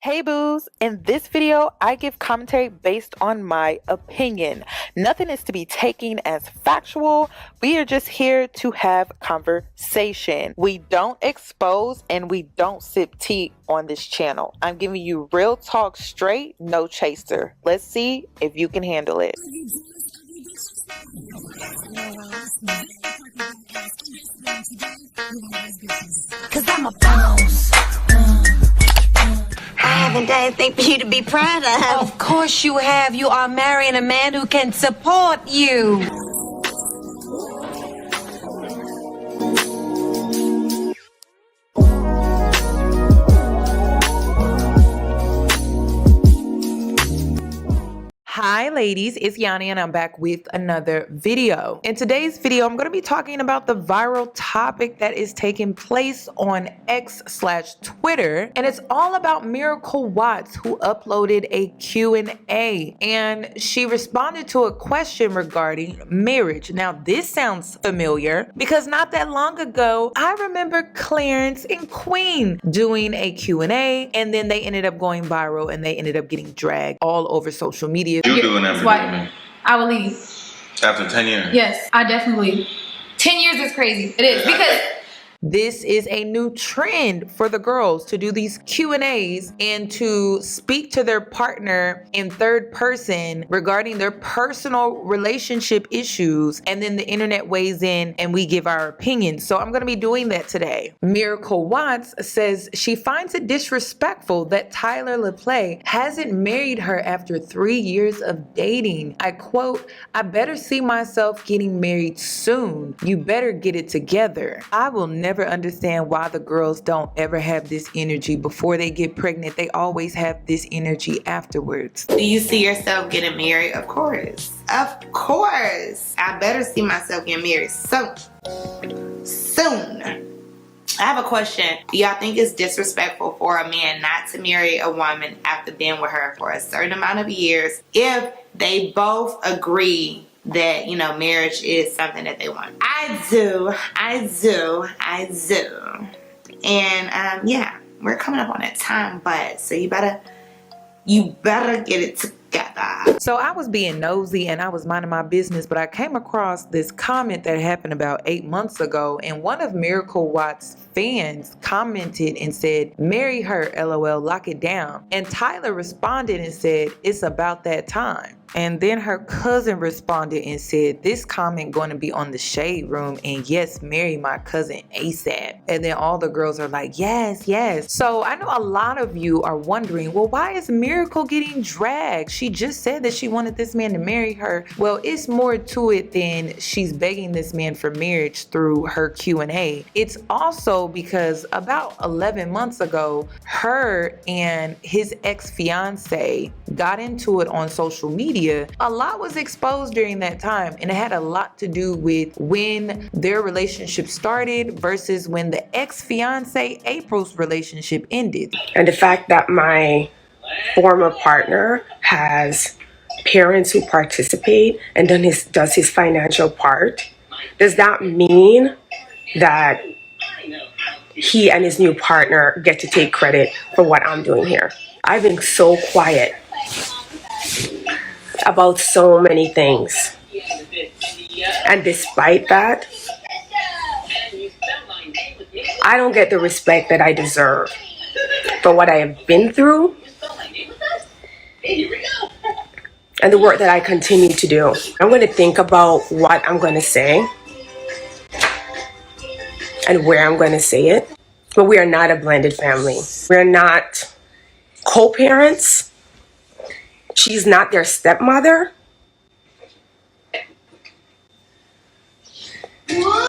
Hey boos, in this video, I give commentary based on my opinion. Nothing is to be taken as factual. We are just here to have conversation. We don't expose and we don't sip tea on this channel. I'm giving you real talk straight, no chaser. Let's see if you can handle it. Cause I'm a boss. I haven't done anything for you to be proud of. Of course you have. You are marrying a man who can support you. Hi ladies, it's Yoni and I'm back with another video. In today's video, I'm going to be talking about the viral topic that is taking place on X/Twitter, and it's all about Miracle Watts, who uploaded a Q&A and she responded to a question regarding marriage. Now this sounds familiar because not that long ago, I remember Clarence and Queen doing a Q&A and then they ended up going viral and they ended up getting dragged all over social media. You doing that for me? I will leave. After 10 years? Yes, I definitely. 10 years is crazy. It is because this is a new trend for the girls to do these Q&As and to speak to their partner in third person regarding their personal relationship issues, and then the internet weighs in and we give our opinions. So I'm going to be doing that today. Miracle Watts says she finds it disrespectful that Tyler Lepley hasn't married her after 3 years of dating. I quote, "I better see myself getting married soon. You better get it together." I will never understand why the girls don't ever have this energy before they get pregnant. They always have this energy afterwards. Do you see yourself getting married? Of course. Of course. I better see myself getting married soon. I have a question. Do y'all think it's disrespectful for a man not to marry a woman after being with her for a certain amount of years if they both agree that, you know, marriage is something that they want? I do. And yeah, we're coming up on that time, but so you better get it together. So I was being nosy and I was minding my business, but I came across this comment that happened about 8 months ago, and one of Miracle Watts' fans commented and said, "Marry her, LOL, lock it down." And Tyler responded and said, "It's about that time." And then her cousin responded and said, "This comment going to be on the Shade Room, and yes, marry my cousin ASAP." And then all the girls are like, yes, yes. So I know a lot of you are wondering, well, why is Miracle getting dragged? She just said that she wanted this man to marry her. Well, it's more to it than she's begging this man for marriage through her Q&A. It's also because about 11 months ago, her and his ex-fiance got into it on social media. A lot was exposed during that time, and it had a lot to do with when their relationship started versus when the ex-fiance April's relationship ended. And the fact that my former partner has parents who participate and then does his financial part, does that mean that he and his new partner get to take credit for what I'm doing here? I've been so quiet about so many things, and despite that, I don't get the respect that I deserve for what I have been through and the work that I continue to do. I'm going to think about what I'm going to say and where I'm going to say it, but we are not a blended family. We're not co-parents. She's not their stepmother.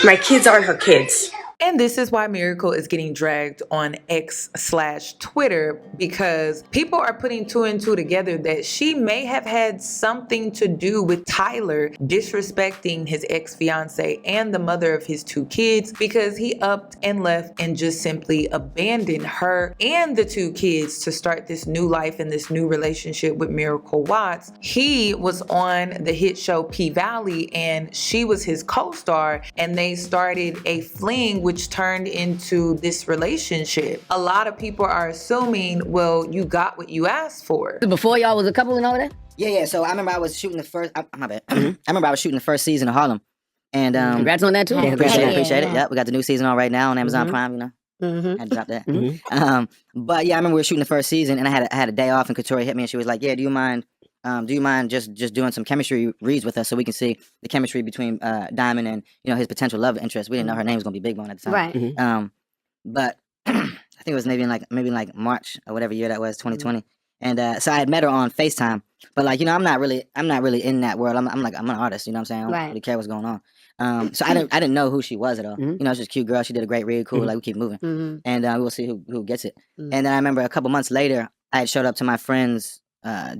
My kids aren't her kids. And this is why Miracle is getting dragged on X/Twitter, because people are putting two and two together that she may have had something to do with Tyler disrespecting his ex-fiance and the mother of his 2 kids, because he upped and left and just simply abandoned her and the 2 kids to start this new life and this new relationship with Miracle Watts. He was on the hit show P Valley and she was his co-star, and they started a fling with which turned into this relationship. A lot of people are assuming, well, you got what you asked for. Before y'all was a couple and all that? Yeah. So I remember I was shooting the first. My bad. I remember I was shooting the first season of Harlem, and congrats on that too. Yeah, appreciate it. Yep, we got the new season on right now on Amazon Prime. You know, had to drop that. But yeah, I remember we were shooting the first season, and I had a day off, and Katori hit me, and she was like, "Yeah, do you mind just doing some chemistry reads with us so we can see the chemistry between Diamond and his potential love interest?" We didn't know her name was gonna be Big Bone at the time, Right? But I think it was maybe in like March or whatever year that was, 2020. And so I had met her on FaceTime, but I'm not really in that world. I'm an artist, you know what I'm saying? I don't really care what's going on. So I didn't know who she was at all. She's a cute girl. She did a great read, cool. Like, we keep moving, and we'll see who gets it. And then I remember a couple months later, I had showed up to my friend's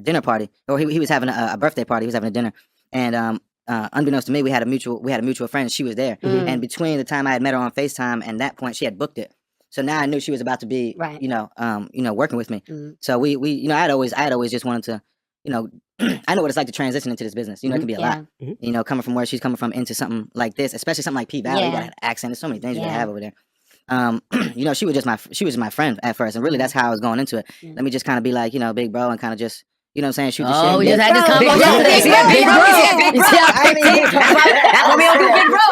dinner party, or he was having a birthday party. He was having a dinner, and unbeknownst to me, we had a mutual friend. She was there, and between the time I had met her on FaceTime and that point, she had booked it. So now I knew she was about to be, working with me. So we I had always just wanted to, I know what it's like to transition into this business. It can be a lot. Coming from where she's coming from into something like this, especially something like P Valley. You got an accent. There's so many things you gotta have over there. She was my friend at first, and really that's how I was going into it. Let me just kind of be like, big bro, and kind of just. You know what I'm saying? Shoot the shit. Oh, we just had this combo yesterday. Big bro. That's what we don't do, big bro.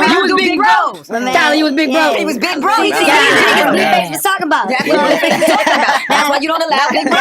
You was big bro. Tyler, you was big bro. He was big bro. He was talking about. That's why you don't allow big bros.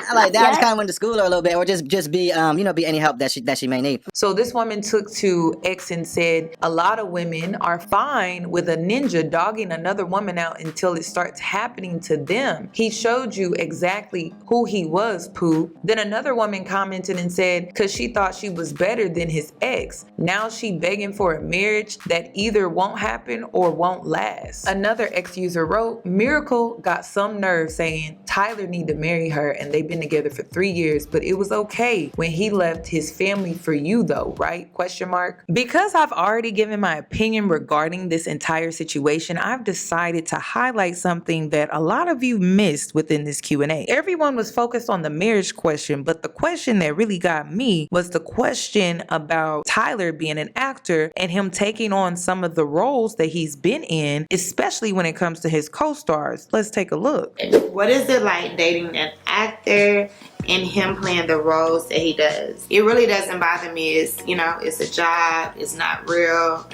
I like that. I just kind of went to school her a little bit, or just be be any help that she may need. So this woman took to X and said, a lot of women are fine with a ninja dogging another woman out until it starts happening to them. He showed you exactly who he was, Pooh. Then another woman commented and said, because she thought she was better than his ex. Now she begging for a marriage that either won't happen or won't last. Another ex user wrote, Miracle got some nerve saying Tyler need to marry her and they've been together for 3 years, but it was okay when he left his family for you though, right? Question mark. Because I've already given my opinion regarding this entire situation, I've decided to highlight something that a lot of you missed within this Q&A. Everyone was focused on the marriage question, but the question that really got me was the question about Tyler being an actor and him taking on some of the roles that he's been in, especially when it comes to his co-stars. Let's take a look. What is it like dating an actor and him playing the roles that he does? It really doesn't bother me. It's, it's a job. It's not real.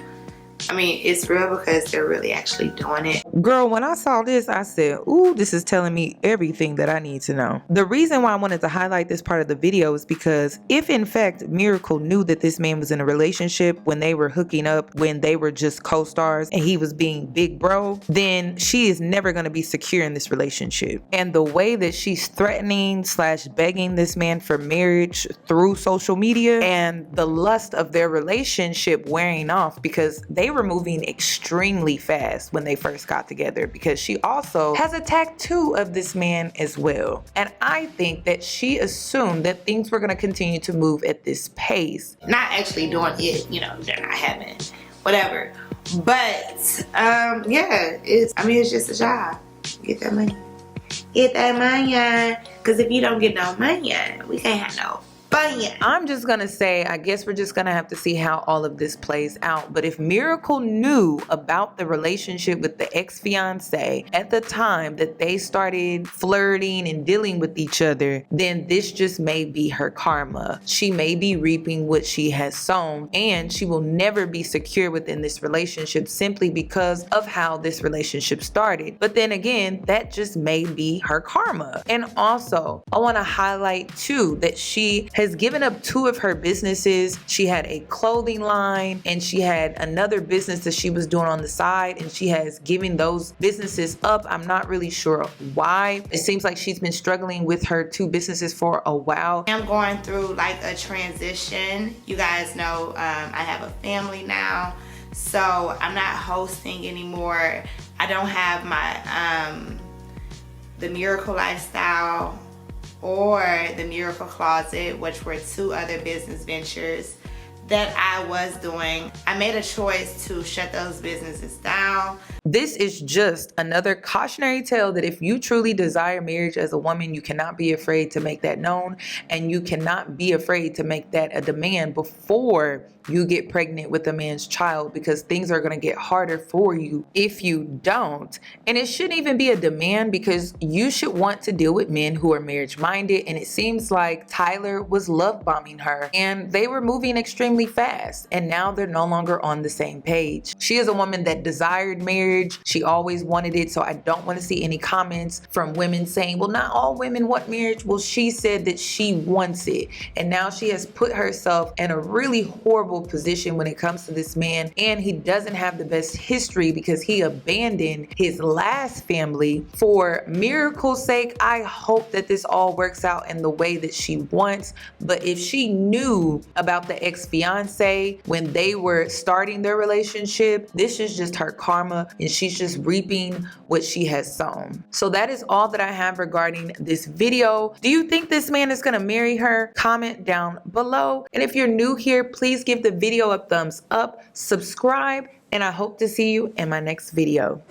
I mean, it's real because they're really actually doing it. Girl, when I saw this, I said, ooh, this is telling me everything that I need to know. The reason why I wanted to highlight this part of the video is because if in fact Miracle knew that this man was in a relationship when they were hooking up, when they were just co-stars and he was being big bro, then she is never going to be secure in this relationship. And the way that she's threatening / begging this man for marriage through social media and the lust of their relationship wearing off, because they were moving extremely fast when they first got together, because she also has a tattoo of this man as well. And I think that she assumed that things were going to continue to move at this pace. Not actually doing it, they're not having whatever. But it's just a job. Get that money. Get that money. Because if you don't get no money, we can't have no. I'm just gonna say, I guess we're just gonna have to see how all of this plays out. But if Miracle knew about the relationship with the ex-fiance at the time that they started flirting and dealing with each other, then this just may be her karma. She may be reaping what she has sown, and she will never be secure within this relationship simply because of how this relationship started. But then again, that just may be her karma. And also, I want to highlight too that she has given up 2 of her businesses. She had a clothing line and she had another business that she was doing on the side, and she has given those businesses up. I'm not really sure why. It seems like she's been struggling with her 2 businesses for a while. I'm going through like a transition. You guys know I have a family now, so I'm not hosting anymore. I don't have my the Miracle Lifestyle or the Miracle Closet, which were 2 other business ventures that I was doing. I made a choice to shut those businesses down. This is just another cautionary tale that if you truly desire marriage as a woman, you cannot be afraid to make that known, and you cannot be afraid to make that a demand before you get pregnant with a man's child, because things are going to get harder for you if you don't. And it shouldn't even be a demand, because you should want to deal with men who are marriage minded. And it seems like Tyler was love bombing her, and they were moving extremely fast, and now they're no longer on the same page. She is a woman that desired marriage. She always wanted it. So I don't want to see any comments from women saying, well, not all women want marriage. Well, she said that she wants it, and now she has put herself in a really horrible position when it comes to this man. And he doesn't have the best history because he abandoned his last family. For Miracle's sake, I hope that this all works out in the way that she wants. But if she knew about the ex-fiance when they were starting their relationship, this is just her karma, and she's just reaping what she has sown. So that is all that I have regarding this video. Do you think this man is gonna marry her? Comment down below. And if you're new here, please give the video a thumbs up, subscribe, and I hope to see you in my next video.